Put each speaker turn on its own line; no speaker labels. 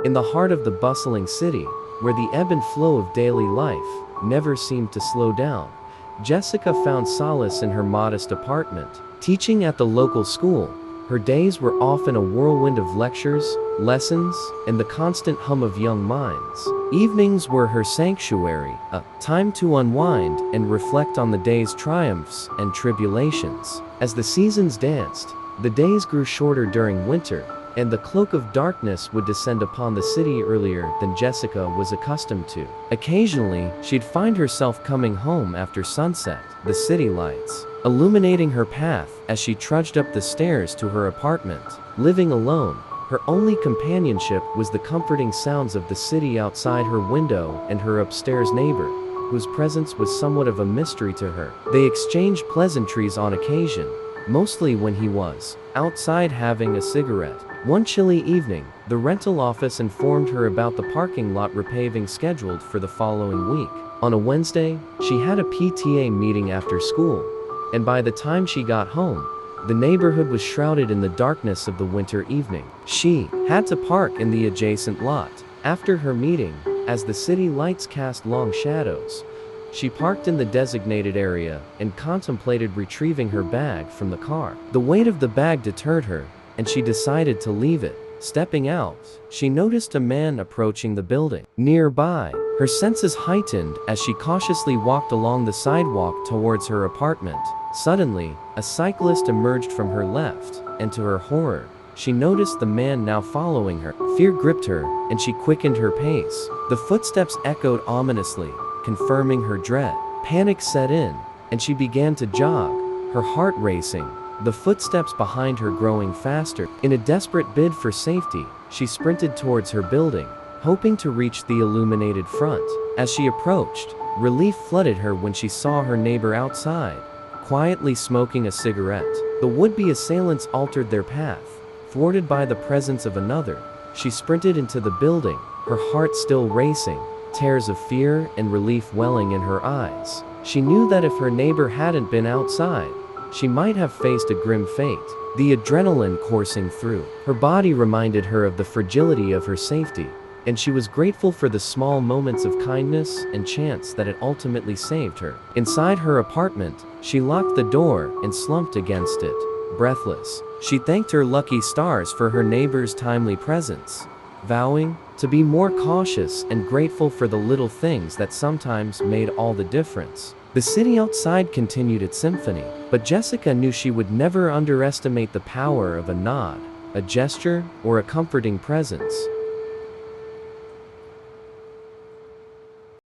In the heart of the bustling city, where the ebb and flow of daily life never seemed to slow down, Jessica found solace in her modest apartment. Teaching at the local school, her days were often a whirlwind of lectures, lessons, and the constant hum of young minds. Evenings were her sanctuary, a time to unwind and reflect on the day's triumphs and tribulations. As the seasons danced, the days grew shorter during winter, and the cloak of darkness would descend upon the city earlier than Jessica was accustomed to. Occasionally, she'd find herself coming home after sunset, the city lights illuminating her path as she trudged up the stairs to her apartment. Living alone, her only companionship was the comforting sounds of the city outside her window and her upstairs neighbor, whose presence was somewhat of a mystery to her. They exchanged pleasantries on occasion, mostly when he was outside having a cigarette. One chilly evening, the rental office informed her about the parking lot repaving scheduled for the following week. On a Wednesday, she had a PTA meeting after school, and by the time she got home, the neighborhood was shrouded in the darkness of the winter evening. She had to park in the adjacent lot. After her meeting, as the city lights cast long shadows, she parked in the designated area and contemplated retrieving her bag from the car. The weight of the bag deterred her, and she decided to leave it. Stepping out, she noticed a man approaching the building. Nearby, her senses heightened as she cautiously walked along the sidewalk towards her apartment. Suddenly, a cyclist emerged from her left, and to her horror, she noticed the man now following her. Fear gripped her, and she quickened her pace. The footsteps echoed ominously, confirming her dread. Panic set in, and she began to jog, her heart racing, the footsteps behind her growing faster. In a desperate bid for safety, she sprinted towards her building, hoping to reach the illuminated front. As she approached, relief flooded her when she saw her neighbor outside, quietly smoking a cigarette. The would-be assailants altered their path. Thwarted by the presence of another, she sprinted into the building, her heart still racing, tears of fear and relief welling in her eyes. She knew that if her neighbor hadn't been outside, she might have faced a grim fate. The adrenaline coursing through her body reminded her of the fragility of her safety, and she was grateful for the small moments of kindness and chance that had ultimately saved her. Inside her apartment, she locked the door and slumped against it, breathless. She thanked her lucky stars for her neighbor's timely presence, vowing to be more cautious and grateful for the little things that sometimes made all the difference. The city outside continued its symphony, but Jessica knew she would never underestimate the power of a nod, a gesture, or a comforting presence.